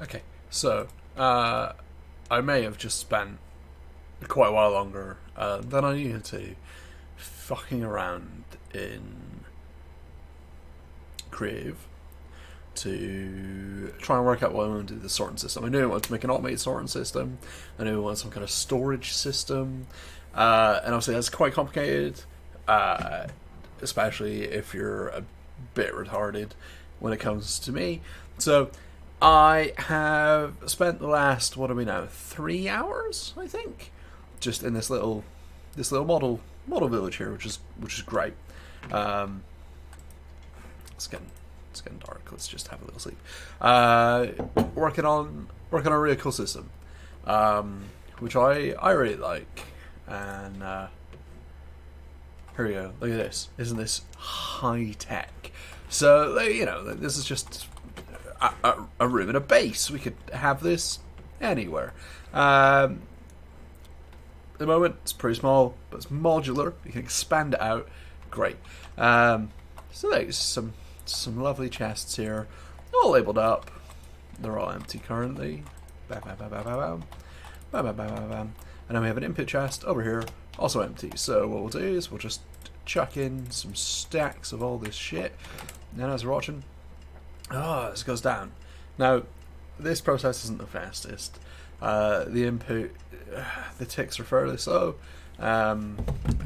Okay, so I may have just spent quite a while longer than I needed to fucking around in Creative to try and work out what I want to do with the sorting system. I knew I wanted to make an automated sorting system. I knew I wanted some kind of storage system, and obviously that's quite complicated, uh, especially if you're a bit retarded when it comes to me. So I have spent the last, what are we now, 3 hours, I think, just in this little model village here, which is great. Um, it's getting it's getting dark. Let's just have a little sleep. Working on a really cool system, which I really like. And here we go. Look at this. Isn't this high tech? So this is just a room and a base. We could have this anywhere. At the moment, it's pretty small, but it's modular. You can expand it out. Great. So there's some lovely chests here, all labelled up. They're all empty currently. Bam, bam, bam, bam, bam, bam. Bam, bam, bam, bam, bam. And then we have an input chest over here, also empty. So what we'll do is we'll just chuck in some stacks of all this shit. And as we're watching, this goes down. Now, this process isn't the fastest. The input, the ticks are fairly slow. I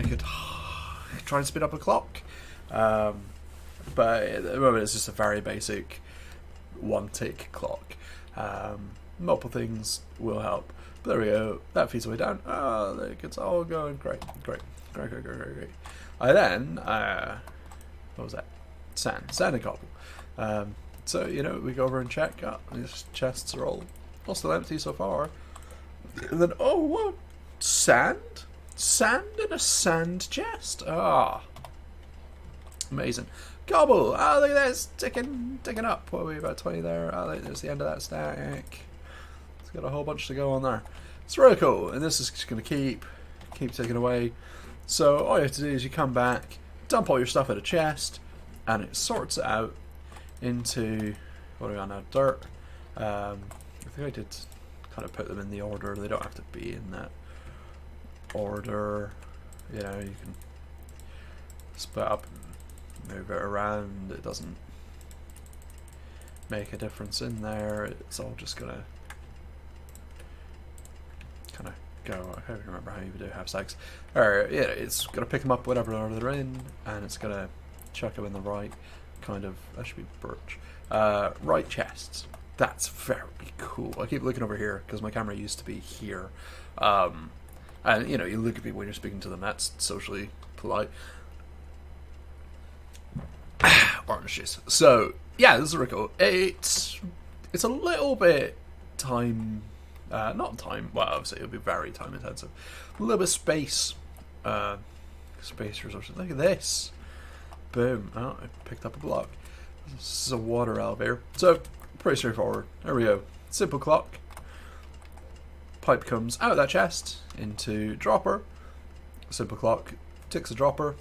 could try and speed up a clock. But at the moment it's just a very basic one tick clock. Multiple things will help. But there we go. That feeds way down. Oh, look, it's all going great. Great. I then, what was that? Sand and cobble. So, we go over and check. These chests are all still empty so far. And then, what? Sand? Sand in a sand chest? Amazing. Cobble! Look at this! Ticking up. What are we, about 20 there? There's the end of that stack. It's got a whole bunch to go on there. It's really cool. And this is just going to keep ticking away. So all you have to do is you come back, dump all your stuff in a chest, and it sorts it out into, what are we on now? Dirt. I think I did kind of put them in the order. They don't have to be in that order. You can split up and move it around. It doesn't make a difference in there. It's all just gonna kind of go. I can't remember how you would do half stacks. Or it's gonna pick them up whatever order they're in, and it's gonna chuck them in the right kind of. That should be birch. Right chests. That's very cool. I keep looking over here because my camera used to be here. And you look at people when you're speaking to them. That's socially polite. Orange juice. So yeah, this is really cool. It's a little bit time, not time. Well, obviously it'll be very time intensive. A little bit space resources. Look at this. Boom. Oh, I picked up a block. This is a water elevator. So pretty straightforward. There we go. Simple clock. Pipe comes out of that chest into dropper. Simple clock ticks the dropper.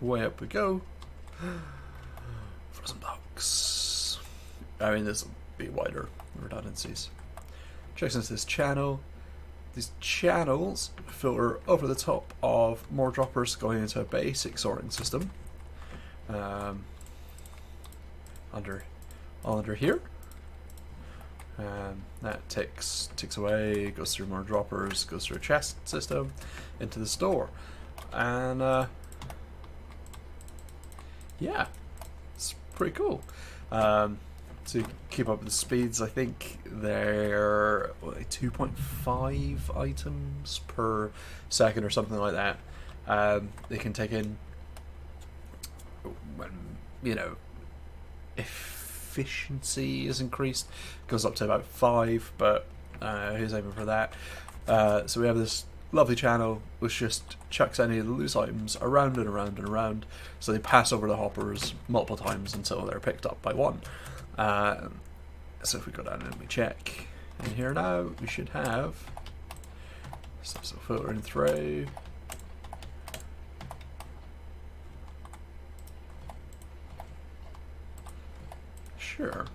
Way up we go. Frozen blocks. I mean, this will be wider redundancies. Checks into this channel. These channels filter over the top of more droppers going into a basic sorting system. Under here. That ticks away, goes through more droppers, goes through a chest system, into the store. And yeah, it's pretty cool. To keep up with the speeds, I think they're 2.5 items per second or something like that. They can take in when efficiency is increased, goes up to about 5, but who's aiming for that? So we have this lovely channel which just chucks any of the loose items around and around and around, so they pass over the hoppers multiple times until they're picked up by one. So if we go down and we check in here now, we should have stuff still filtering through. Sure.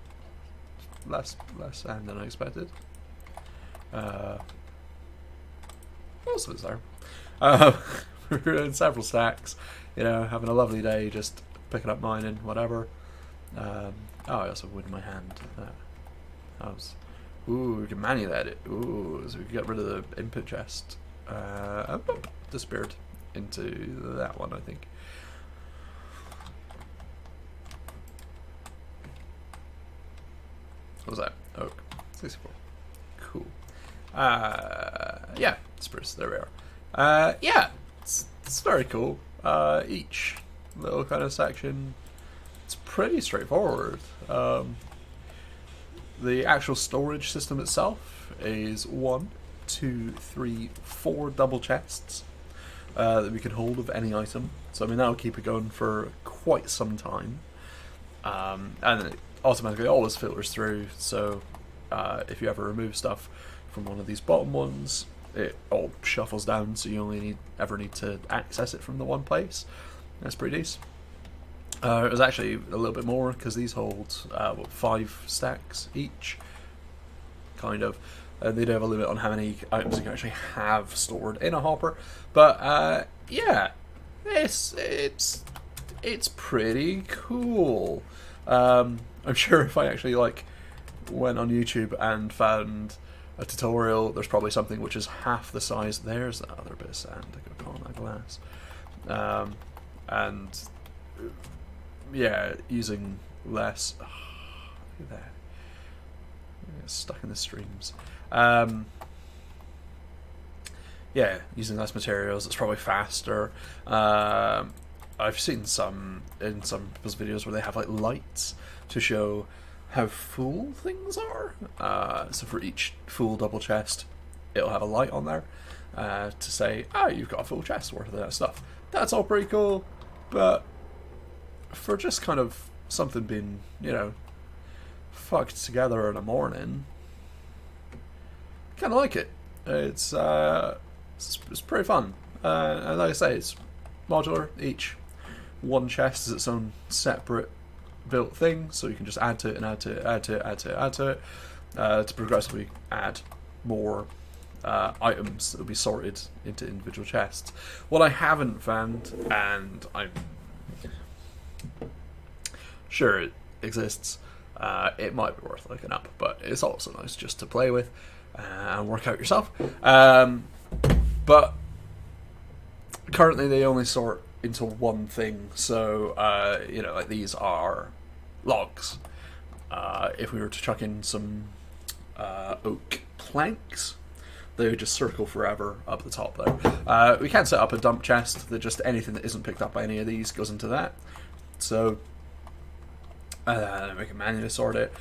less sand than I expected. What else was there? We're in several stacks, you know, having a lovely day, just picking up mining, whatever. Oh, I also have wood in my hand. That was. Ooh, we can manually edit. Ooh, so we can get rid of the input chest. Disappeared into that one, I think. What was that? Oak. 64. Cool. Yeah, spruce. There we are. Yeah, it's very cool. Each little kind of section, it's pretty straightforward. The actual storage system itself is 1, 2, 3, 4 double chests that we can hold of any item. So I mean that'll keep it going for quite some time. And it automatically always filters through. So if you ever remove stuff from one of these bottom ones, it all shuffles down. So you only ever need to access it from the one place. That's pretty decent. It was actually a little bit more because these hold 5 stacks each, kind of. They do have a limit on how many items you can actually have stored in a hopper, but yeah, it's pretty cool. I'm sure if I actually like went on YouTube and found a tutorial, there's probably something which is half the size. There's that other bit of sand I got on that glass, and yeah, using less. Oh, look at that. It's stuck in the streams. Yeah, using less materials, it's probably faster. I've seen some in some people's videos where they have like lights to show how full things are. So for each full double chest, it'll have a light on there to say, "Ah, you've got a full chest worth of that stuff." That's all pretty cool, but for just kind of something being, you know, fucked together in the morning, kind of like it. It's pretty fun, and like I say, it's modular. Each one chest is its own separate built thing, so you can just add to it and add to it, add to it, add to it, add to it, to progressively add more items that will be sorted into individual chests. What I haven't found, and I'm sure it exists, it might be worth looking up, but it's also nice just to play with and work out yourself. But currently they only sort into one thing, so you know, like these are logs. If we were to chuck in some oak planks, they would just circle forever up the top there. We can set up a dump chest that just anything that isn't picked up by any of these goes into that. So we can manually sort it.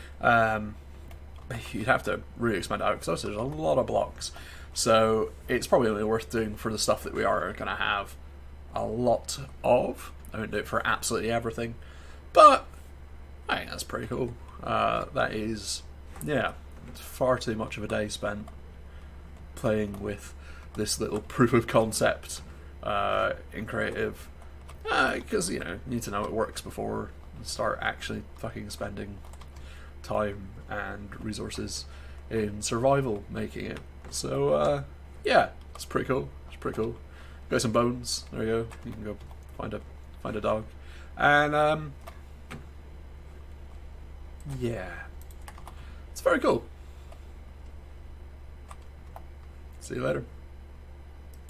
You'd have to really expand it out because there's a lot of blocks. So it's probably only worth doing for the stuff that we are going to have a lot of. I won't do it for absolutely everything, but I think that's pretty cool. That is, yeah, it's far too much of a day spent playing with this little proof of concept in creative, because you know, you need to know it works before you start actually fucking spending time and resources in survival making it. So yeah, it's pretty cool. It's pretty cool. Got some bones. There you go. You can go find a dog, and yeah, it's very cool. See you later.